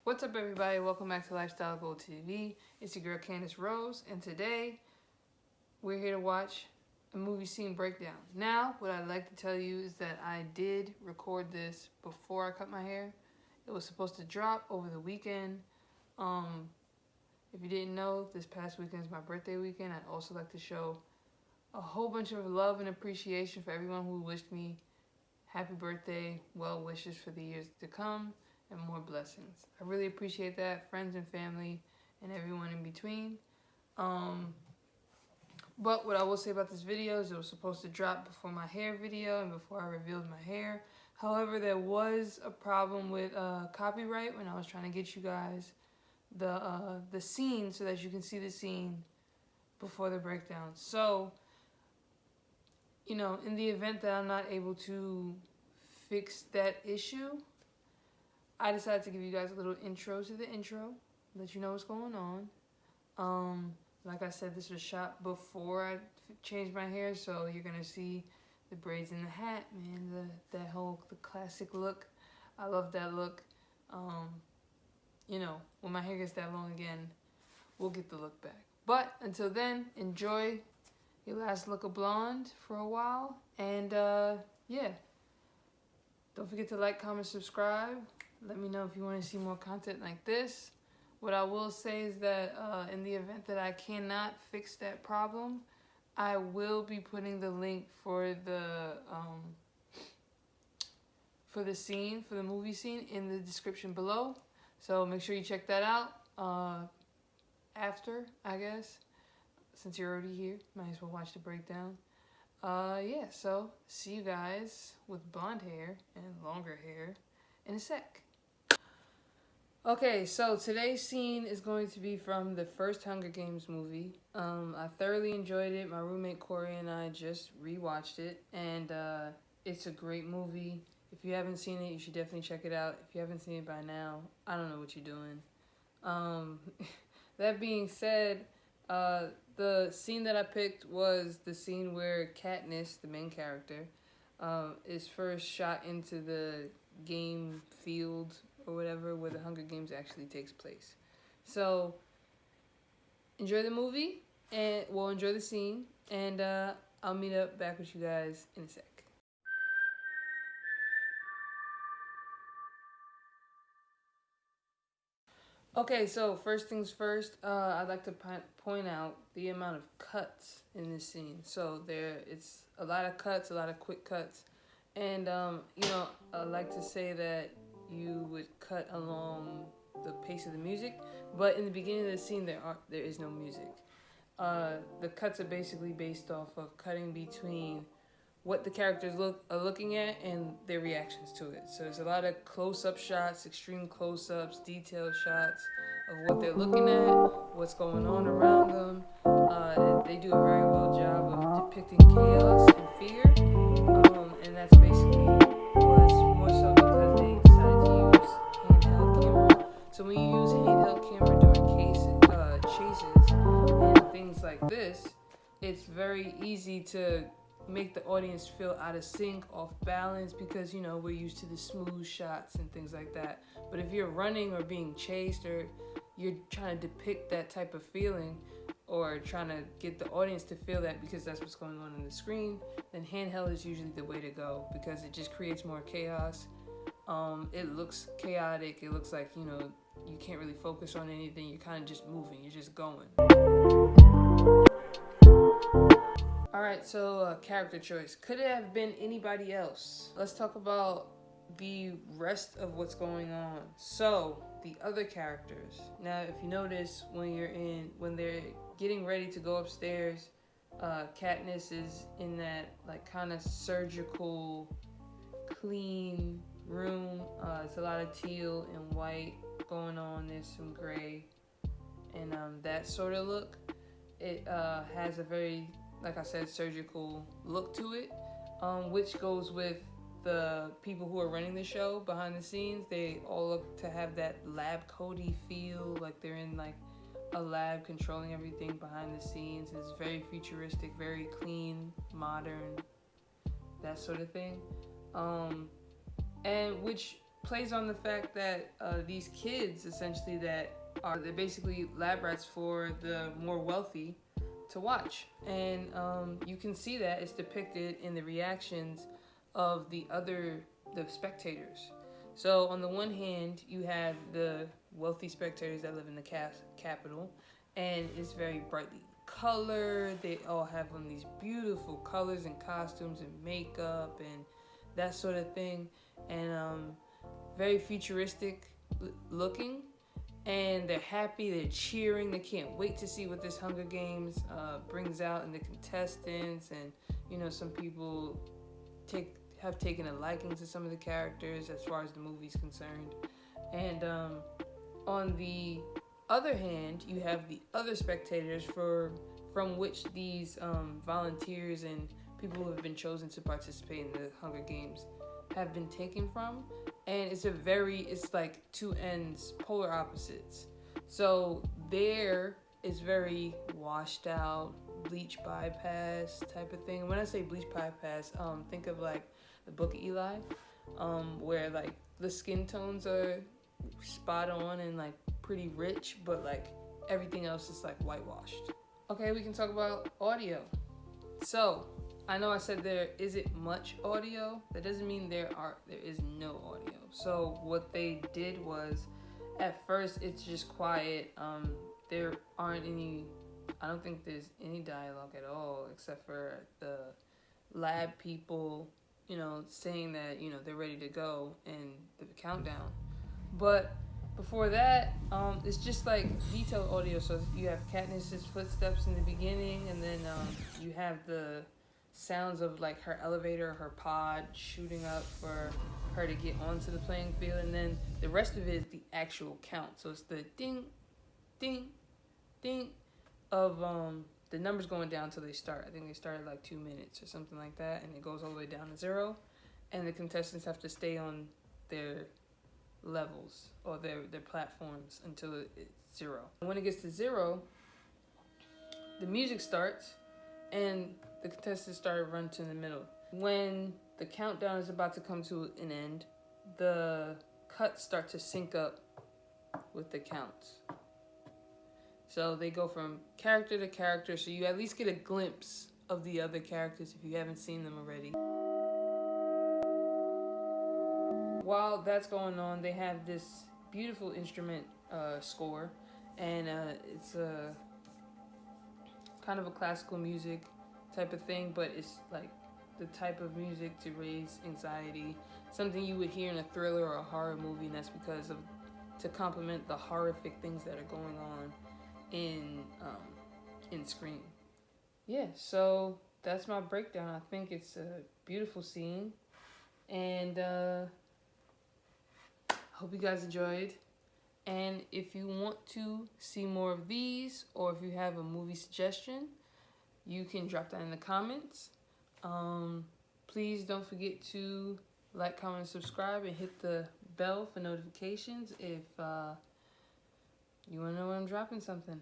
What's up, everybody? Welcome back to Lifestyle Goal TV. It's your girl Candace Rose, and today we're here to watch a movie scene breakdown. Now, what I'd like to tell you is that I did record this before I cut my hair. It was supposed to drop over the weekend. If you didn't know, this past weekend is my birthday weekend. I'd also like to show a whole bunch of love and appreciation for everyone who wished me happy birthday, well wishes for the years to come, and more blessings. I really appreciate that, friends and family and everyone in between. But what I will say about this video is it was supposed to drop before my hair video and before I revealed my hair. However, there was a problem with copyright when I was trying to get you guys the scene so that you can see the scene before the breakdown. So, you know, in the event that I'm not able to fix that issue, I decided to give you guys a little intro to the intro, let you know what's going on. Like I said, this was shot before I changed my hair, so you're gonna see the braids in the hat, man, the classic look. I love that look. You know, when my hair gets that long again, we'll get the look back. But until then, enjoy your last look of blonde for a while, and yeah. Don't forget to like, comment, subscribe. Let me know if you want to see more content like this. What I will say is that in the event that I cannot fix that problem, I will be putting the link for the scene, for the movie scene, in the description below. So make sure you check that out after, I guess. Since you're already here, might as well watch the breakdown. Yeah, so see you guys with blonde hair and longer hair in a sec. Okay, so today's scene is going to be from the first Hunger Games movie. I thoroughly enjoyed it. My roommate Corey and I just rewatched it, and it's a great movie. If you haven't seen it, you should definitely check it out. If you haven't seen it by now, I don't know what you're doing. That being said, the scene that I picked was the scene where Katniss, the main character, is first shot into the game field or whatever where the Hunger Games actually takes place. So enjoy the movie, and we'll enjoy the scene, and I'll meet up back with you guys in a sec. Okay, so first things first, I'd like to point out the amount of cuts in this scene. So it's a lot of cuts, a lot of quick cuts. And, you know, I like to say that you would cut along the pace of the music, but in the beginning of the scene, there is no music. The cuts are basically based off of cutting between what the characters are looking at and their reactions to it. So there's a lot of close-up shots, extreme close-ups, detailed shots of what they're looking at, what's going on around them. They do a very well job of depicting chaos and fear, and that's basically was more so because they decided to use handheld camera. So when you use handheld camera during chases and things like this, it's very easy to make the audience feel out of sync, off balance, because, you know, we're used to the smooth shots and things like that. But if you're running or being chased, or you're trying to depict that type of feeling, or trying to get the audience to feel that because that's what's going on the screen, then handheld is usually the way to go, because it just creates more chaos. It looks chaotic. It looks like, you know, you can't really focus on anything. You're kind of just moving. You're just going. Alright, so character choice. Could it have been anybody else? Let's talk about the rest of what's going on. So, the other characters. Now, if you notice, when they're getting ready to go upstairs, Katniss is in that, like, kind of surgical, clean room. It's a lot of teal and white going on. There's some gray and that sort of look. It has a very, like I said, surgical look to it, which goes with the people who are running the show behind the scenes. They all look to have that lab coaty feel, like they're in like a lab controlling everything behind the scenes. It's very futuristic, very clean, modern, that sort of thing. And which plays on the fact that these kids essentially they're basically lab rats for the more wealthy to watch, and you can see that it's depicted in the reactions of the spectators. So on the one hand, you have the wealthy spectators that live in the capital, and it's very brightly colored. They all have on these beautiful colors and costumes and makeup and that sort of thing, and very futuristic looking. And they're happy, they're cheering, they can't wait to see what this Hunger Games brings out in the contestants. And some people have taken a liking to some of the characters as far as the movie's concerned. And on the other hand, you have the other spectators from which these volunteers and people who have been chosen to participate in the Hunger Games have been taken from. And it's like two ends, polar opposites. So there is very washed out, bleach bypass type of thing. When I say bleach bypass, think of like the Book of Eli, where like the skin tones are spot on and like pretty rich, but like everything else is like whitewashed. Okay, we can talk about audio. So I know I said there isn't much audio. That doesn't mean there is no audio. So what they did was, at first it's just quiet. There aren't any. I don't think there's any dialogue at all, except for the lab people, saying that they're ready to go and the countdown. But before that, it's just like detailed audio. So you have Katniss's footsteps in the beginning, and then you have the sounds of like her elevator, her pod shooting up for her to get onto the playing field, and then the rest of it is the actual count. So it's the ding, ding, ding of the numbers going down till they start. I think they start at like 2 minutes or something like that, and it goes all the way down to 0, and the contestants have to stay on their levels or their platforms until it's 0. And when it gets to 0, the music starts, and the contestants start to run to the middle. When the countdown is about to come to an end, the cuts start to sync up with the counts. So they go from character to character, so you at least get a glimpse of the other characters if you haven't seen them already. While that's going on, they have this beautiful instrument score, and it's a kind of a classical music type of thing, but it's like the type of music to raise anxiety, something you would hear in a thriller or a horror movie, and that's because to complement the horrific things that are going on in Scream. Yeah, so that's my breakdown. I think it's a beautiful scene, and I hope you guys enjoyed. And if you want to see more of these, or if you have a movie suggestion, you can drop that in the comments. Please don't forget to like, comment, subscribe, and hit the bell for notifications if you want to know when I'm dropping something.